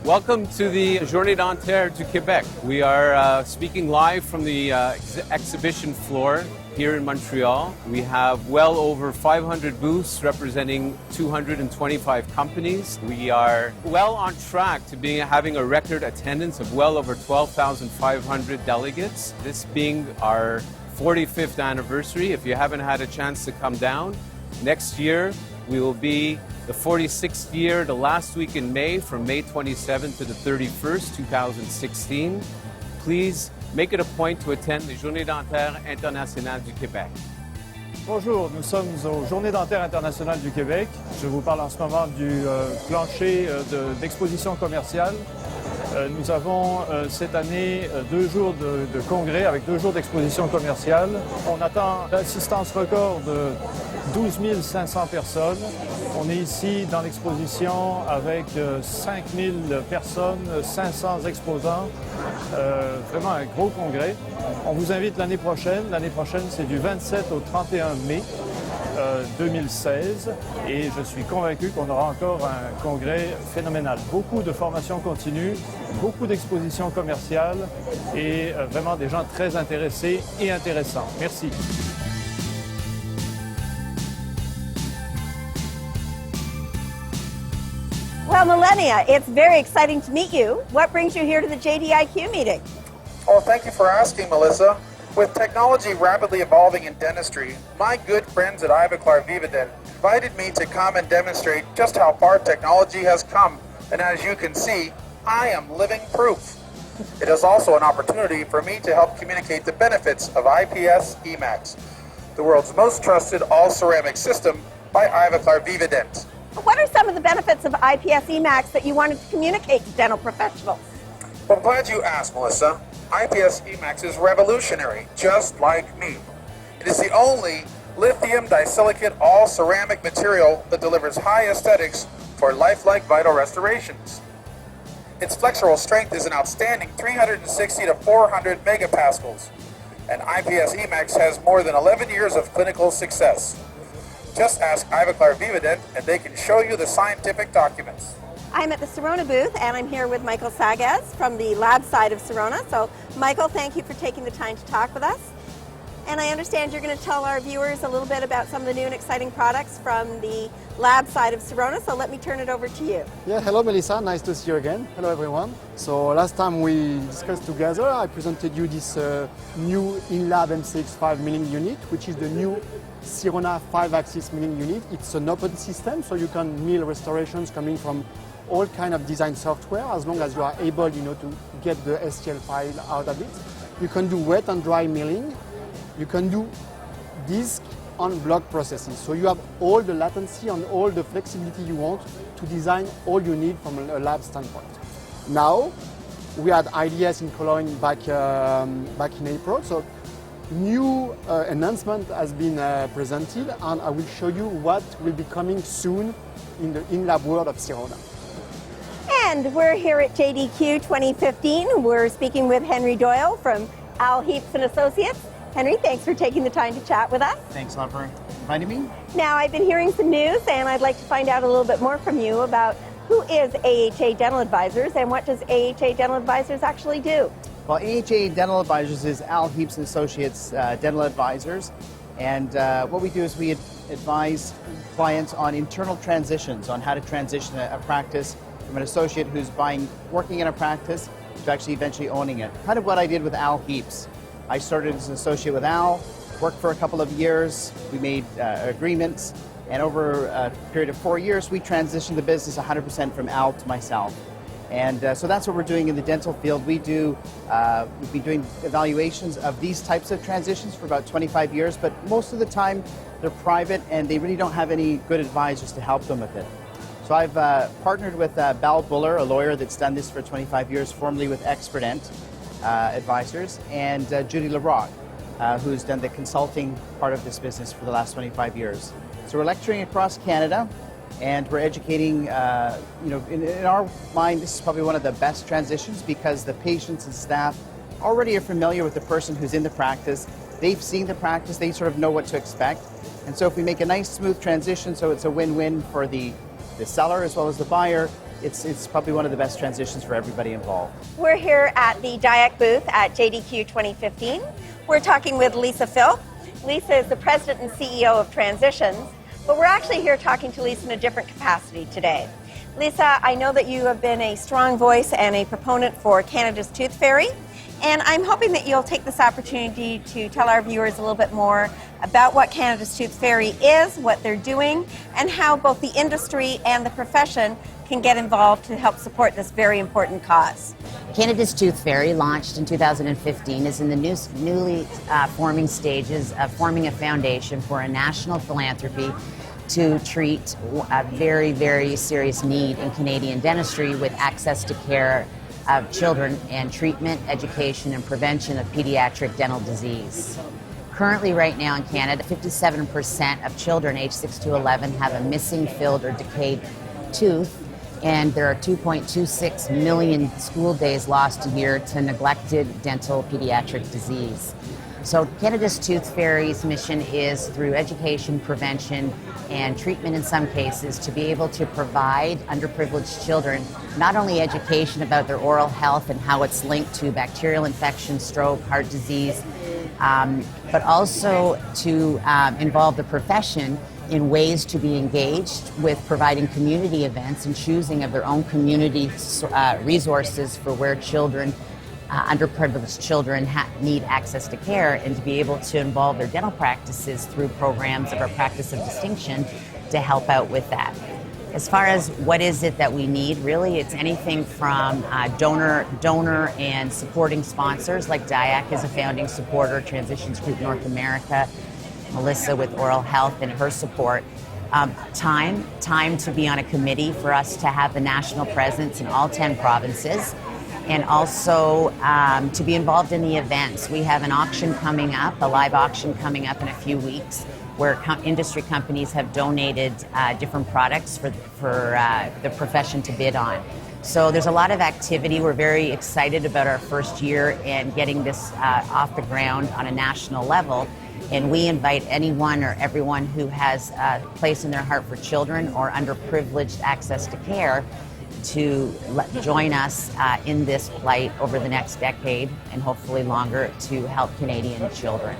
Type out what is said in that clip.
Welcome to the Journées Dentaires du Québec. We are speaking live from the exhibition floor here in Montreal. We have well over 500 booths representing 225 companies. We are well on track to having a record attendance of well over 12,500 delegates. This being our 45th anniversary. If you haven't had a chance to come down, next year we will be the 46th year, the last week in May, from May 27th to the 31st, 2016. Please make it a point to attend les Journées Dentaires Internationales du Québec. Bonjour, nous sommes aux Journées Dentaires Internationales du Québec. Je vous parle en ce moment du plancher d'exposition commerciale. Nous avons cette année 2 jours de congrès avec 2 jours d'exposition commerciale. On attend l'assistance record de 12 500 personnes. On est ici dans l'exposition avec 5 000 personnes, 500 exposants. Vraiment un gros congrès. On vous invite l'année prochaine. L'année prochaine, c'est du 27 au 31 mai 2016. Et je suis convaincu qu'on aura encore un congrès phénoménal. Beaucoup de formations continues, beaucoup d'expositions commerciales et vraiment des gens très intéressés et intéressants. Merci. Well, Millennia, it's very exciting to meet you. What brings you here to the JDIQ meeting? Oh, thank you for asking, Melissa. With technology rapidly evolving in dentistry, my good friends at Ivoclar Vivadent invited me to come and demonstrate just how far technology has come. And as you can see, I am living proof. It is also an opportunity for me to help communicate the benefits of IPS EMAX, the world's most trusted all-ceramic system by Ivoclar Vivadent. What are some of the benefits of IPS EMAX that you wanted to communicate to dental professionals? Well, I'm glad you asked, Melissa. IPS EMAX is revolutionary, just like me. It is the only lithium disilicate all-ceramic material that delivers high aesthetics for lifelike vital restorations. Its flexural strength is an outstanding 360 to 400 megapascals, and IPS EMAX has more than 11 years of clinical success. Just ask Ivoclar Vivadent and they can show you the scientific documents. I'm at the Sirona booth and I'm here with Michael Sagas from the lab side of Sirona. So Michael, thank you for taking the time to talk with us. And I understand you're going to tell our viewers a little bit about some of the new and exciting products from the lab side of Sirona. So let me turn it over to you. Yeah, hello Melissa, nice to see you again. Hello everyone. So last time we discussed together, I presented you this new in-lab M6 5 milling unit, which is the new Sirona 5-axis milling unit. It's an open system, so you can mill restorations coming from all kind of design software, as long as you are able, to get the STL file out of it. You can do wet and dry milling. You can do disc and block processes. So you have all the latency and all the flexibility you want to design all you need from a lab standpoint. Now, we had IDS in Cologne back in April. So new enhancement has been presented, and I will show you what will be coming soon in the in-lab world of Sirona. And we're here at JDQ 2015. We're speaking with Henry Doyle from Al Heaps and Associates. Henry, thanks for taking the time to chat with us. Thanks a lot for inviting me. Now, I've been hearing some news, and I'd like to find out a little bit more from you about who is AHA Dental Advisors and what does AHA Dental Advisors actually do? Well, AHA Dental Advisors is Al Heaps and Associates Dental Advisors, and what we do is we advise clients on internal transitions, on how to transition a practice from an associate who's working in a practice to actually eventually owning it. Kind of what I did with Al Heaps. I started as an associate with Al, worked for a couple of years, we made agreements, and over a period of 4 years, we transitioned the business 100% from Al to myself. And so that's what we're doing in the dental field. We've been doing evaluations of these types of transitions for about 25 years, but most of the time they're private and they really don't have any good advisors to help them with it. So I've partnered with Bal Buller, a lawyer that's done this for 25 years, formerly with Experdent Advisors, and Judy LaRock, who's done the consulting part of this business for the last 25 years. So we're lecturing across Canada, and we're educating, in our mind, this is probably one of the best transitions because the patients and staff already are familiar with the person who's in the practice. They've seen the practice, they sort of know what to expect. And so if we make a nice smooth transition so it's a win-win for the seller as well as the buyer, it's probably one of the best transitions for everybody involved. We're here at the JDIQ booth at JDIQ 2015. We're talking with Lisa Phil. Lisa is the president and CEO of Transitions, but we're actually here talking to Lisa in a different capacity today. Lisa, I know that you have been a strong voice and a proponent for Canada's Tooth Fairy, and I'm hoping that you'll take this opportunity to tell our viewers a little bit more about what Canada's Tooth Fairy is, what they're doing, and how both the industry and the profession can get involved to help support this very important cause. Canada's Tooth Fairy, launched in 2015, is in the newly forming stages of forming a foundation for a national philanthropy to treat a very, very serious need in Canadian dentistry with access to care of children and treatment, education, and prevention of pediatric dental disease. Currently, right now in Canada, 57% of children aged 6 to 11 have a missing, filled, or decayed tooth, and there are 2.26 million school days lost a year to neglected dental pediatric disease. So Canada's Tooth Fairy's mission is, through education, prevention, and treatment in some cases, to be able to provide underprivileged children not only education about their oral health and how it's linked to bacterial infection, stroke, heart disease, but also to involve the profession in ways to be engaged with providing community events and choosing of their own community resources for where children, underprivileged children, need access to care, and to be able to involve their dental practices through programs of our Practice of Distinction to help out with that. As far as what is it that we need, really, it's anything from donor and supporting sponsors, like JDIQ is a founding supporter, Transitions Group North America, Melissa with Oral Health and her support. Time to be on a committee for us to have the national presence in all 10 provinces, and also to be involved in the events. We have an auction coming up, a live auction coming up in a few weeks, where industry companies have donated different products for the profession to bid on. So there's a lot of activity. We're very excited about our first year and getting this off the ground on a national level. And we invite anyone or everyone who has a place in their heart for children or underprivileged access to care to join us in this plight over the next decade and hopefully longer to help Canadian children.